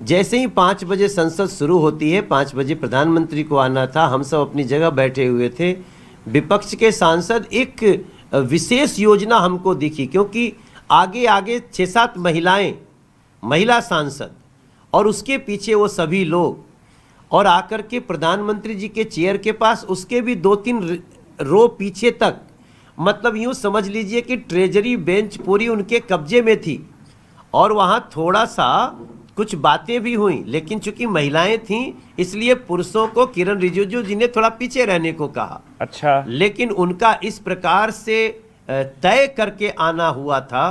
जैसे ही 5 बजे संसद शुरू होती है, 5 बजे प्रधानमंत्री को आना था, हम सब अपनी जगह बैठे हुए थे। विपक्ष के सांसद एक विशेष योजना हमको दिखी, क्योंकि आगे आगे 6-7 महिला सांसद और उसके पीछे वो सभी लोग, और आकर के प्रधानमंत्री जी के चेयर के पास उसके भी 2-3 रो पीछे तक, मतलब यूँ समझ लीजिए कि ट्रेजरी बेंच पूरी उनके कब्जे में थी। और वहाँ थोड़ा सा कुछ बातें भी हुई, लेकिन चूंकि महिलाएं थीं इसलिए पुरुषों को किरण रिजिजू जी ने थोड़ा पीछे रहने को कहा। अच्छा, लेकिन उनका इस प्रकार से तय करके आना हुआ था,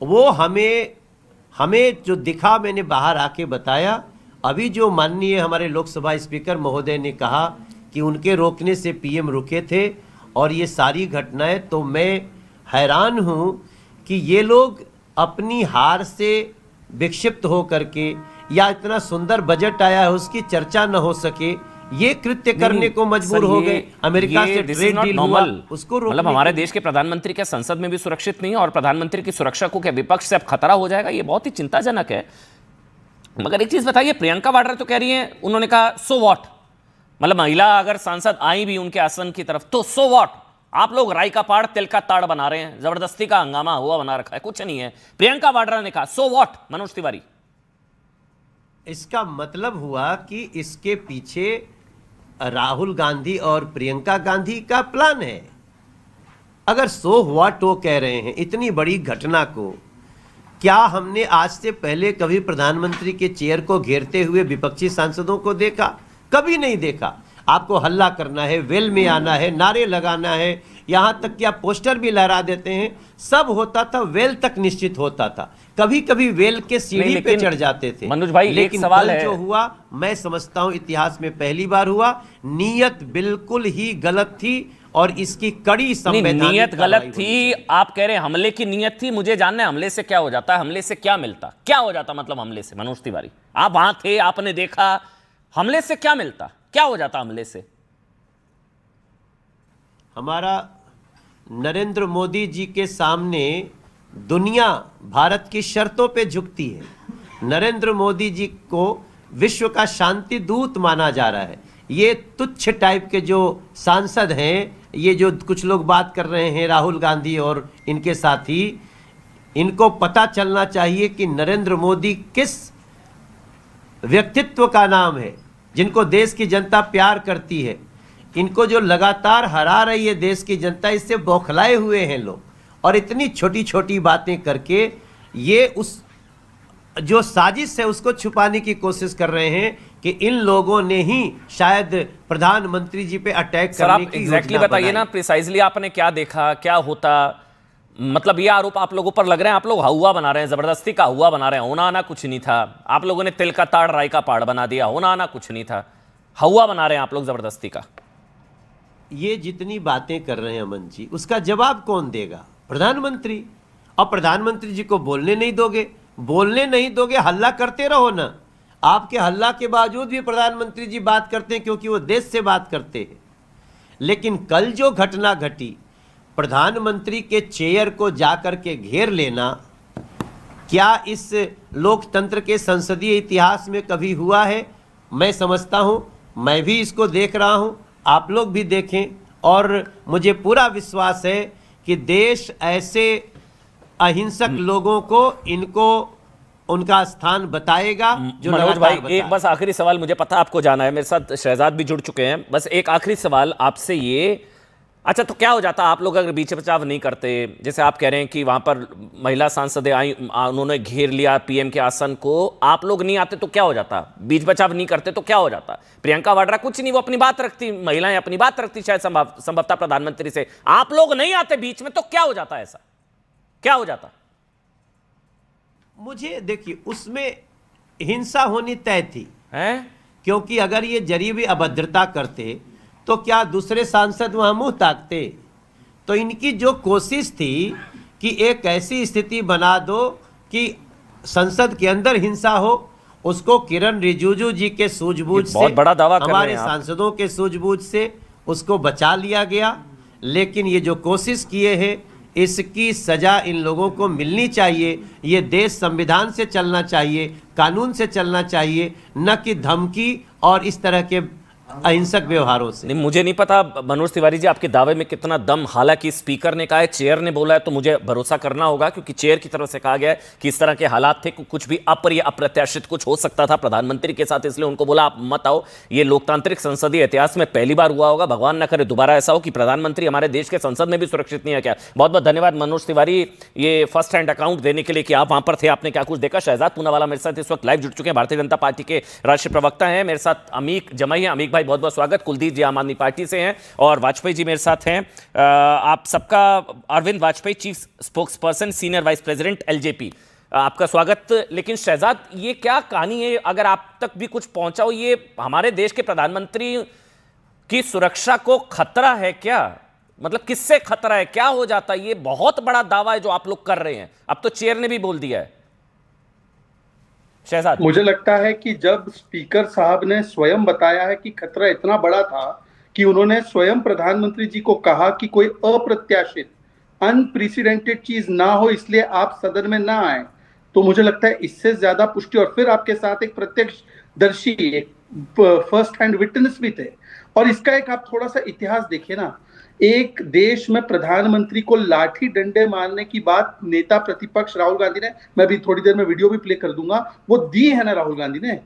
वो हमें जो दिखा, मैंने बाहर आके बताया। अभी जो माननीय हमारे लोकसभा स्पीकर महोदय ने कहा कि उनके रोकने से पीएम रुके थे और ये सारी घटनाएं, तो मैं हैरान हूं कि ये लोग अपनी हार से विक्षिप्त हो करके, या इतना सुंदर बजट आया है उसकी चर्चा न हो सके, ये कृत्य करने को मजबूर हो गए। अमेरिका से ट्रेड डील हुआ, उसको रोकने, मतलब हमारे देश के प्रधानमंत्री क्या संसद में भी सुरक्षित नहीं है, और प्रधानमंत्री की सुरक्षा को क्या विपक्ष से अब खतरा हो जाएगा? ये बहुत ही चिंताजनक है। मगर एक चीज बताइए, प्रियंका वाड्रा तो कह रही है, उन्होंने कहा सो व्हाट, मतलब महिला अगर सांसद आई भी उनके आसन की तरफ तो सो व्हाट, आप लोग राई का पाड़ तिल का ताड़ बना रहे हैं, जबरदस्ती का हंगामा हुआ बना रखा है, कुछ नहीं है। प्रियंका वाड्रा ने कहा सो व्हाट। मनोज तिवारी, इसका मतलब हुआ कि इसके पीछे राहुल गांधी और प्रियंका गांधी का प्लान है। अगर सो व्हाट वो कह रहे हैं इतनी बड़ी घटना को, क्या हमने आज से पहले कभी प्रधानमंत्री के चेयर को घेरते हुए विपक्षी सांसदों को देखा? कभी नहीं देखा। आपको हल्ला करना है, वेल में आना है, नारे लगाना है, यहां तक कि आप पोस्टर भी लहरा देते हैं, सब होता था। वेल तक निश्चित होता था, कभी कभी वेल के सीढ़ी पे चढ़ जाते थे। मनोज भाई, लेकिन एक सवाल है, जो हुआ, मैं समझता हूं इतिहास में पहली बार हुआ। नीयत बिल्कुल ही गलत थी और इसकी कड़ी संवैधानिक नीयत गलत थी। आप कह रहे हैं हमले की नीयत थी, मुझे जानना है हमले से क्या हो जाता है, हमले से क्या मिलता, क्या हो जाता मतलब हमले से? मनोज तिवारी, आप वहां थे, आपने देखा, हमले से क्या मिलता, क्या हो जाता हमले से? हमारा नरेंद्र मोदी जी के सामने दुनिया भारत की शर्तों पे झुकती है। नरेंद्र मोदी जी को विश्व का शांति दूत माना जा रहा है। ये तुच्छ टाइप के जो सांसद हैं, ये जो कुछ लोग बात कर रहे हैं, राहुल गांधी और इनके साथी, इनको पता चलना चाहिए कि नरेंद्र मोदी किस व्यक्तित्व का नाम है, जिनको देश की जनता प्यार करती है। इनको जो लगातार हरा रही है देश की जनता, इससे बौखलाए हुए हैं लोग, और इतनी छोटी छोटी बातें करके ये उस जो साजिश है उसको छुपाने की कोशिश कर रहे हैं कि इन लोगों ने ही शायद प्रधानमंत्री जी पे अटैक करने की एग्जैक्टली बताइए ना, प्रिसाइजली आपने क्या देखा, क्या होता? मतलब ये आरोप आप लोगों पर लग रहे हैं, आप लोग हुआ बना रहे हैं, जबरदस्ती का हुआ बना रहे हैं। होना आना कुछ नहीं था, आप लोगों ने तिल का ताड़ राई का पाड़ बना दिया। होना आना कुछ नहीं था, हुआ बना रहे हैं आप लोग जबरदस्ती का। ये जितनी बातें कर रहे हैं अमन जी, उसका जवाब कौन देगा? प्रधानमंत्री। और प्रधानमंत्री जी को बोलने नहीं दोगे, हल्ला करते रहो ना। आपके हल्ला के बावजूद भी प्रधानमंत्री जी बात करते हैं, क्योंकि वो देश से बात करते हैं। लेकिन कल जो घटना घटी, प्रधानमंत्री के चेयर को जाकर के घेर लेना, क्या इस लोकतंत्र के संसदीय इतिहास में कभी हुआ है? मैं समझता हूं, मैं भी इसको देख रहा हूं, आप लोग भी देखें, और मुझे पूरा विश्वास है कि देश ऐसे अहिंसक लोगों को, इनको उनका स्थान बताएगा। जो मनोज भाई, एक बस आखिरी सवाल, मुझे पता आपको जाना है, मेरे साथ शहजाद भी जुड़ चुके हैं, बस एक आखिरी सवाल आपसे ये, अच्छा तो क्या हो जाता आप लोग अगर बीच बचाव नहीं करते? जैसे आप कह रहे हैं कि वहां पर महिला सांसदें आई, उन्होंने घेर लिया पीएम के आसन को, आप लोग नहीं आते तो क्या हो जाता? बीच बचाव नहीं करते तो क्या हो जाता? प्रियंका वाड्रा कुछ नहीं, वो अपनी बात रखती, महिलाएं अपनी बात रखती शायद संभवतः प्रधानमंत्री से, आप लोग नहीं आते बीच में तो क्या हो जाता? ऐसा क्या हो जाता? मुझे देखिए, उसमें हिंसा होनी तय थी, क्योंकि अगर ये जरी भी अभद्रता करते तो क्या दूसरे सांसद वहां मुंह ताकते? तो इनकी जो कोशिश थी कि एक ऐसी स्थिति बना दो कि संसद के अंदर हिंसा हो, उसको किरण रिजिजू जी के सूझबूझ से, बहुत बड़ा दावा कर रहे हैं हमारे सांसदों के सूझबूझ से उसको बचा लिया गया। लेकिन ये जो कोशिश किए हैं, इसकी सजा इन लोगों को मिलनी चाहिए। ये देश संविधान से चलना चाहिए, कानून से चलना चाहिए, न कि धमकी और इस तरह के अहिंसक व्यवहारों से। नहीं, मुझे नहीं पता मनोज तिवारी जी आपके दावे में कितना दम, हालांकि स्पीकर ने कहा है, चेयर ने बोला है, तो मुझे भरोसा करना होगा, क्योंकि चेयर की तरफ से कहा गया है कि इस तरह के हालात थे, कुछ भी अप्रिय अप्रत्याशित कुछ हो सकता था प्रधानमंत्री के साथ, इसलिए उनको बोला आप मत आओ। ये लोकतांत्रिक संसदीय इतिहास में पहली बार हुआ होगा, भगवान न करे दोबारा ऐसा हो कि प्रधानमंत्री हमारे देश के संसद में भी सुरक्षित नहीं है क्या। बहुत बहुत धन्यवाद मनोज तिवारी, ये फर्स्ट हैंड अकाउंट देने के लिए कि आप वहां पर थे, आपने क्या कुछ देखा। शहजाद पूनावाला मेरे साथ इस वक्त लाइव जुड़ चुके हैं, भारतीय जनता पार्टी के राष्ट्रीय प्रवक्ता हैं। मेरे साथ अमीक जमाई हैं। अमीक भाई बहुत बहुत स्वागत। कुलदीप जी आम आदमी पार्टी से हैं और वाजपेयी जी मेरे साथ हैं। आप सबका, Arvind Vajpayee chief spokesperson, senior vice president LJP, आपका स्वागत। लेकिन शहजाद, ये क्या कहानी है, अगर आप तक भी कुछ पहुंचा हो, ये हमारे देश के प्रधानमंत्री की सुरक्षा को खतरा है क्या? मतलब किससे खतरा है, क्या हो जाता है? ये बहुत बड़ा दावा है जो आप लोग कर रहे हैं, अब तो चेयर ने भी बोल दिया है। शहजाद, मुझे लगता है कि जब स्पीकर साहब ने स्वयं बताया है कि खतरा इतना बड़ा था कि उन्होंने स्वयं प्रधानमंत्री जी को कहा कि कोई अप्रत्याशित अनप्रेसिडेंटेड चीज ना हो, इसलिए आप सदन में ना आए, तो मुझे लगता है इससे ज्यादा पुष्टि। और फिर आपके साथ एक प्रत्यक्षदर्शी, एक फर्स्ट हैंड विटनेस भी थे। और इसका एक आप थोड़ा सा इतिहास देखिए ना, एक देश में प्रधानमंत्री को लाठी डंडे मारने की बात नेता प्रतिपक्ष राहुल गांधी ने, मैं भी थोड़ी देर में वीडियो भी प्ले कर दूंगा, वो दी है ना राहुल गांधी ने।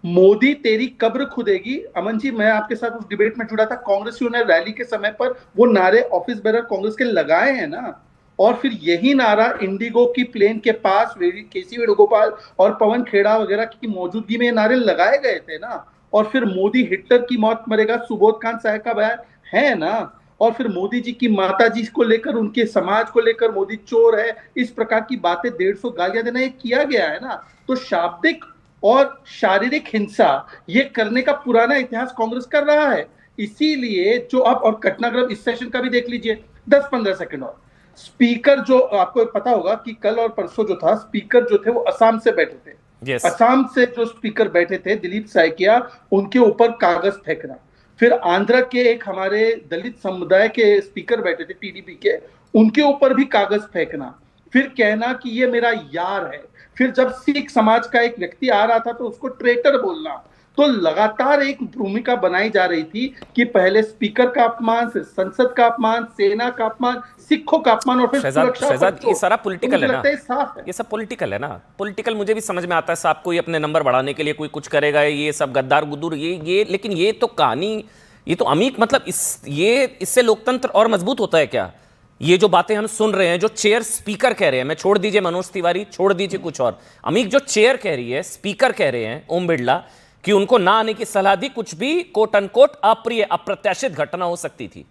मोदी तेरी कब्र खुदेगी। अमन जी, मैं आपके साथ उस डिबेट में जुड़ा था, कांग्रेसियों ने रैली के समय पर वो नारे ऑफिस बेरर कांग्रेस के लगाए हैं ना, और फिर यही नारा इंडिगो की प्लेन के पास केसी वेणुगोपाल और पवन खेड़ा वगैरह की मौजूदगी में ये नारे लगाए गए थे ना। और फिर मोदी हिटलर की मौत मरेगा, सुबोध खान साहब का बयान है ना। और फिर मोदी जी की माता जी को लेकर, उनके समाज को लेकर मोदी चोर है, इस प्रकार की बातें 150 गालियां देना, ये किया गया है ना। तो शाब्दिक और शारीरिक हिंसा ये करने का पुराना इतिहास कांग्रेस कर रहा है। इसीलिए जो अब, और घटनाक्रम इस सेशन का भी देख लीजिए, 10-15 सेकंड और। स्पीकर जो आपको पता होगा कि कल और परसों जो था, स्पीकर जो थे वो असम से बैठे थे। yes. असम से जो स्पीकर बैठे थे, दिलीप साइकिया, उनके ऊपर कागज फेंकना। फिर आंध्र के एक हमारे दलित समुदाय के स्पीकर बैठे थे टीडीपी के, उनके ऊपर भी कागज फेंकना। फिर कहना कि ये मेरा यार है। फिर जब सिख समाज का एक व्यक्ति आ रहा था तो उसको ट्रेटर बोलना। तो लगातार एक भूमिका बनाई जा रही थी कि पहले स्पीकर का अपमान, फिर संसद का अपमान, सेना का अपमान, सिखों का अपमान, और फिर शहजाद, ये सारा पॉलिटिकल है ना, साफ है। ये सब पॉलिटिकल है ना। पॉलिटिकल मुझे भी समझ में आता है, साहब कोई अपने नंबर बढ़ाने के लिए कोई कुछ करेगा, ये सब गद्दार गुद्दूर, ये लेकिन ये तो कहानी, ये तो अमीक, मतलब इससे लोकतंत्र और मजबूत होता है क्या? ये जो बातें हम सुन रहे हैं, जो चेयर स्पीकर कह रहे हैं, मैं छोड़ दीजिए मनोज तिवारी, छोड़ दीजिए कुछ और, अमीक जो चेयर कह रही है, स्पीकर कह रहे हैं ओम बिरला, कि उनको ना आने की सलाह दी, कुछ भी कोट अनकोट अप्रिय अप्रत्याशित घटना हो सकती थी।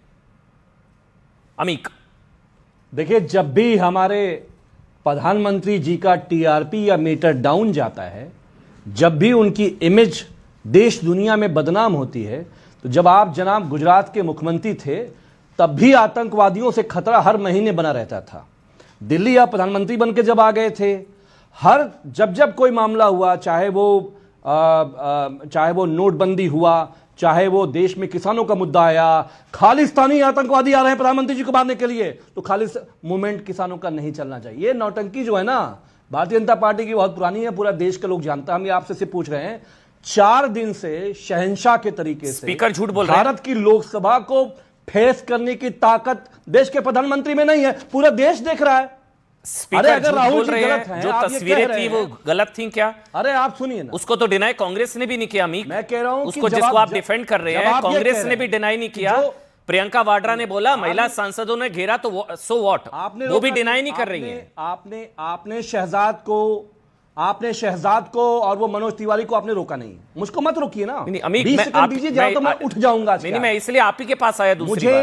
अमीक, देखिए, जब भी हमारे प्रधानमंत्री जी का टीआरपी या मीटर डाउन जाता है, जब भी उनकी इमेज देश दुनिया में बदनाम होती है, तो जब आप जनाब गुजरात के मुख्यमंत्री थे, तब भी आतंकवादियों से खतरा हर महीने बना रहता था। दिल्ली आप प्रधानमंत्री बन के जब आ गए थे, जब कोई मामला हुआ, चाहे वो नोटबंदी हुआ, चाहे वो देश में किसानों का मुद्दा आया, खालिस्तानी आतंकवादी आ रहे हैं प्रधानमंत्री जी को मारने के लिए, तो खालिस मूवमेंट किसानों का नहीं चलना चाहिए। ये नौटंकी जो है ना, भारतीय जनता पार्टी की बहुत पुरानी है, पूरा देश के लोग जानता है। हम ये आपसे सिर्फ पूछ रहे हैं, 4 दिन से शहंशाह के तरीके से स्पीकर झूठ बोल रहे हैं। भारत की लोकसभा को फेस करने की ताकत देश के प्रधानमंत्री में नहीं है, पूरा देश देख रहा है। स्पीकर झूठ बोल रहे हैं, जो तस्वीरें थी वो गलत थी क्या? अरे आप सुनिए ना, उसको तो डिनाई कांग्रेस ने भी नहीं किया। अमीक, मैं कह रहा हूं उसको जिसको आप डिफेंड कर रहे हैं, कांग्रेस ने भी डिनाई नहीं किया। प्रियंका वाड्रा ने बोला महिला सांसदों ने घेरा, तो सो व्हाट, वो भी डिनाई नहीं कर रही है। आपने शहजाद को और वो मनोज तिवारी को आपने रोका नहीं, मुझको मत रोकिए ना। अमीक, 20 सेकंड दीजिए, तो मैं उठ जाऊंगा। नहीं, मैं इसलिए आप ही के पास आया दूसरी बार।